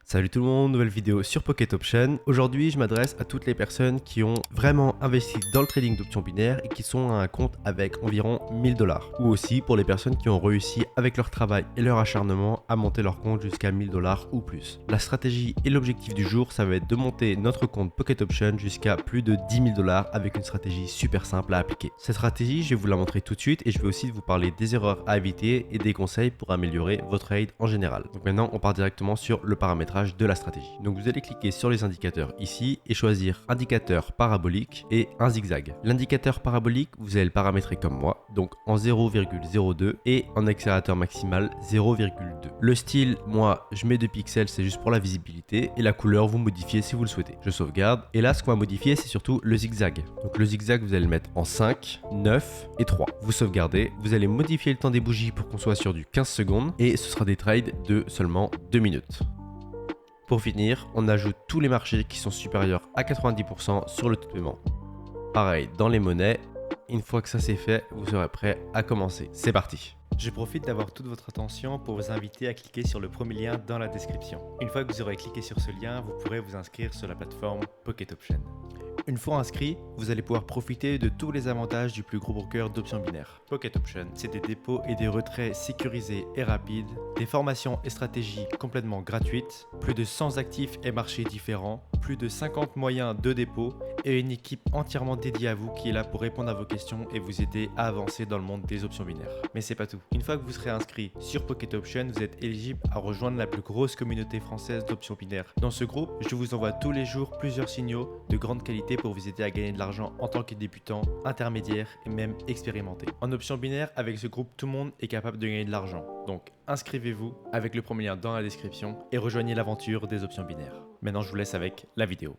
Salut tout le monde, nouvelle vidéo sur Pocket Option. Aujourd'hui, je m'adresse à toutes les personnes qui ont vraiment investi dans le trading d'options binaires et qui sont à un compte avec environ 1000 $. Ou aussi pour les personnes qui ont réussi avec leur travail et leur acharnement à monter leur compte jusqu'à 1000 $ ou plus. La stratégie et l'objectif du jour, ça va être de monter notre compte Pocket Option jusqu'à plus de 10 000 $ avec une stratégie super simple à appliquer. Cette stratégie, je vais vous la montrer tout de suite et je vais aussi vous parler des erreurs à éviter et des conseils pour améliorer votre trade en général. Donc maintenant, on part directement sur le paramétrage de la stratégie. Donc vous allez cliquer sur les indicateurs ici et choisir indicateur parabolique et un zigzag. L'indicateur parabolique, vous allez le paramétrer comme moi, donc en 0,02 et en accélérateur maximal 0,2. Le style, moi je mets 2 pixels, c'est juste pour la visibilité, et la couleur vous modifiez si vous le souhaitez. Je sauvegarde et là ce qu'on va modifier c'est surtout le zigzag. Donc le zigzag vous allez le mettre en 5, 9 et 3. Vous sauvegardez, vous allez modifier le temps des bougies pour qu'on soit sur du 15 secondes et ce sera des trades de seulement 2 minutes. Pour finir, on ajoute tous les marchés qui sont supérieurs à 90% sur le taux de paiement. Pareil dans les monnaies, une fois que ça c'est fait, vous serez prêt à commencer. C'est parti! Je profite d'avoir toute votre attention pour vous inviter à cliquer sur le premier lien dans la description. Une fois que vous aurez cliqué sur ce lien, vous pourrez vous inscrire sur la plateforme Pocket Option. Une fois inscrit, vous allez pouvoir profiter de tous les avantages du plus gros broker d'options binaires. Pocket Option, c'est des dépôts et des retraits sécurisés et rapides, des formations et stratégies complètement gratuites, plus de 100 actifs et marchés différents, plus de 50 moyens de dépôt et une équipe entièrement dédiée à vous qui est là pour répondre à vos questions et vous aider à avancer dans le monde des options binaires. Mais c'est pas tout. Une fois que vous serez inscrit sur Pocket Option, vous êtes éligible à rejoindre la plus grosse communauté française d'options binaires. Dans ce groupe, je vous envoie tous les jours plusieurs signaux de grande qualité pour vous aider à gagner de l'argent en tant que débutant, intermédiaire et même expérimenté. En options binaires, avec ce groupe, tout le monde est capable de gagner de l'argent. Donc inscrivez-vous avec le premier lien dans la description et rejoignez l'aventure des options binaires. Maintenant, je vous laisse avec la vidéo.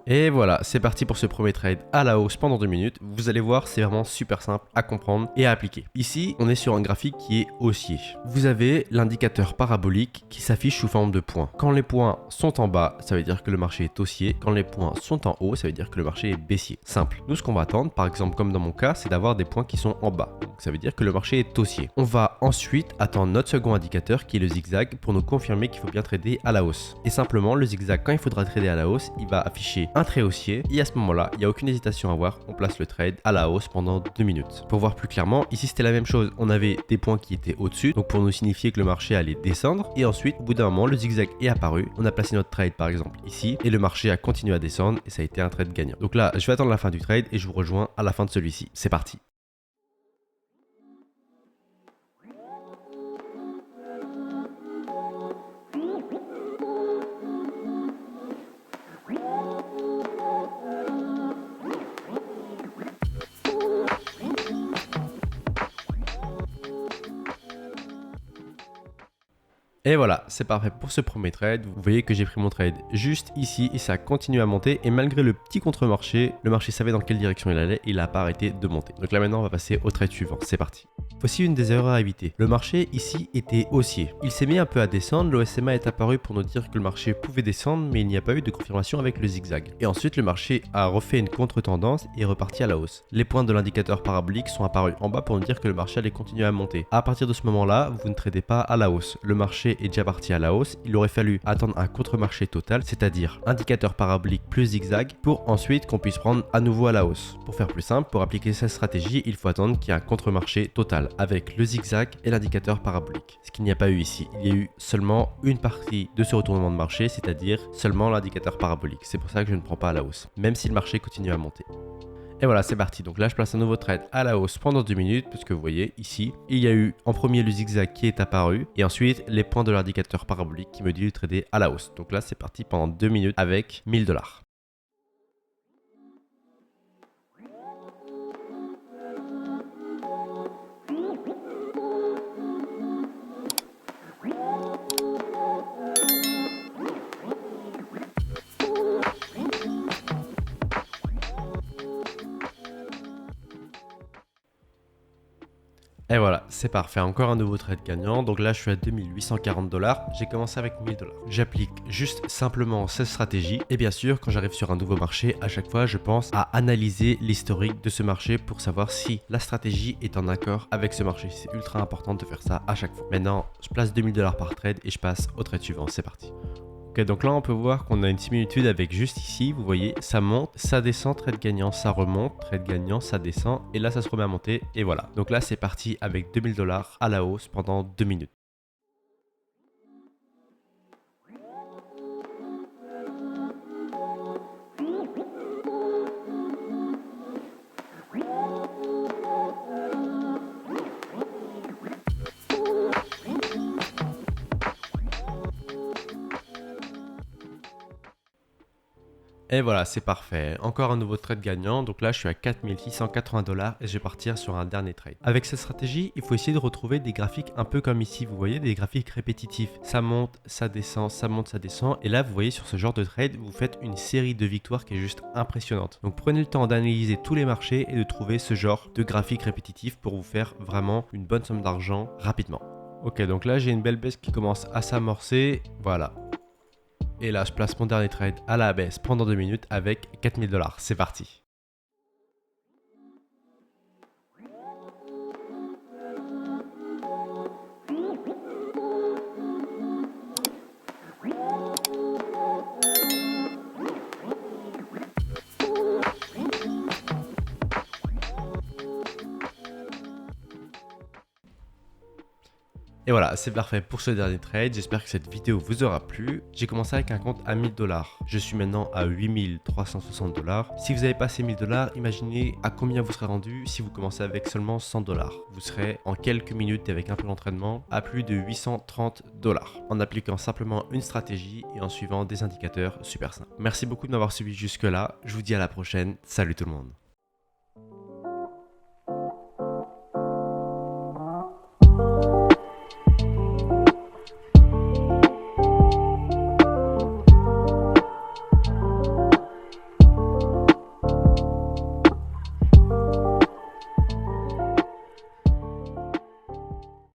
Et voilà, c'est parti pour ce premier trade à la hausse pendant 2 minutes. Vous allez voir, c'est vraiment super simple à comprendre et à appliquer. Ici, on est sur un graphique qui est haussier. Vous avez l'indicateur parabolique qui s'affiche sous forme de points. Quand les points sont en bas, ça veut dire que le marché est haussier. Quand les points sont en haut, ça veut dire que le marché est baissier. Simple. Nous, ce qu'on va attendre, par exemple, comme dans mon cas, c'est d'avoir des points qui sont en bas. Donc, ça veut dire que le marché est haussier. On va ensuite attendre notre second indicateur qui est le zigzag pour nous confirmer qu'il faut bien trader à la hausse. Et simplement, le zigzag, quand il faudra trader à la hausse, il va afficher un trait haussier et à ce moment-là, il n'y a aucune hésitation à avoir, on place le trade à la hausse pendant 2 minutes. Pour voir plus clairement, ici c'était la même chose, on avait des points qui étaient au-dessus, donc pour nous signifier que le marché allait descendre et ensuite, au bout d'un moment, le zigzag est apparu, on a placé notre trade par exemple ici et le marché a continué à descendre et ça a été un trade gagnant. Donc là, je vais attendre la fin du trade et je vous rejoins à la fin de celui-ci. C'est parti! Et voilà, c'est parfait pour ce premier trade. Vous voyez que j'ai pris mon trade juste ici et ça continue à monter. Et malgré le petit contre-marché, le marché savait dans quelle direction il allait et il n'a pas arrêté de monter. Donc là maintenant, on va passer au trade suivant. C'est parti. Voici une des erreurs à éviter. Le marché ici était haussier. Il s'est mis un peu à descendre. L'OSMA est apparu pour nous dire que le marché pouvait descendre, mais il n'y a pas eu de confirmation avec le zigzag. Et ensuite, le marché a refait une contre-tendance et est reparti à la hausse. Les points de l'indicateur parabolique sont apparus en bas pour nous dire que le marché allait continuer à monter. À partir de ce moment-là, vous ne tradez pas à la hausse. Le marché est déjà parti à la hausse, il aurait fallu attendre un contre-marché total, c'est-à-dire indicateur parabolique plus zigzag, pour ensuite qu'on puisse prendre à nouveau à la hausse. Pour faire plus simple, pour appliquer cette stratégie, il faut attendre qu'il y ait un contre-marché total avec le zigzag et l'indicateur parabolique. Ce qu'il n'y a pas eu ici, il y a eu seulement une partie de ce retournement de marché, c'est-à-dire seulement l'indicateur parabolique. C'est pour ça que je ne prends pas à la hausse, même si le marché continue à monter. Et voilà, c'est parti. Donc là, je place un nouveau trade à la hausse pendant 2 minutes, puisque vous voyez ici, il y a eu en premier le zigzag qui est apparu, et ensuite les points de l'indicateur parabolique qui me dit de trader à la hausse. Donc là, c'est parti pendant 2 minutes avec 1000 $. Et voilà, c'est parfait, encore un nouveau trade gagnant. Donc là, je suis à 2840 $. J'ai commencé avec 1000 $. J'applique juste simplement cette stratégie. Et bien sûr, quand j'arrive sur un nouveau marché, à chaque fois, je pense à analyser l'historique de ce marché pour savoir si la stratégie est en accord avec ce marché. C'est ultra important de faire ça à chaque fois. Maintenant, je place 2000 $ par trade et je passe au trade suivant. C'est parti. Ok, donc là on peut voir qu'on a une similitude avec juste ici, vous voyez, ça monte, ça descend, trade gagnant, ça remonte, trade gagnant, ça descend, et là ça se remet à monter, et voilà. Donc là c'est parti avec 2000 $ à la hausse pendant 2 minutes. Et voilà, c'est parfait. Encore un nouveau trade gagnant. Donc là, je suis à 4680 $ et je vais partir sur un dernier trade. Avec cette stratégie, il faut essayer de retrouver des graphiques un peu comme ici. Vous voyez, des graphiques répétitifs. Ça monte, ça descend, ça monte, ça descend. Et là, vous voyez, sur ce genre de trade, vous faites une série de victoires qui est juste impressionnante. Donc prenez le temps d'analyser tous les marchés et de trouver ce genre de graphiques répétitifs pour vous faire vraiment une bonne somme d'argent rapidement. Ok, donc là, j'ai une belle baisse qui commence à s'amorcer. Voilà. Et là, je place mon dernier trade à la baisse pendant 2 minutes avec 4000 $. C'est parti. Et voilà, c'est parfait pour ce dernier trade. J'espère que cette vidéo vous aura plu. J'ai commencé avec un compte à 1000 $. Je suis maintenant à 8360 $. Si vous avez passé 1000 $, imaginez à combien vous serez rendu si vous commencez avec seulement 100 $. Vous serez en quelques minutes et avec un peu d'entraînement à plus de 830 $. En appliquant simplement une stratégie et en suivant des indicateurs super simples. Merci beaucoup de m'avoir suivi jusque là. Je vous dis à la prochaine. Salut tout le monde.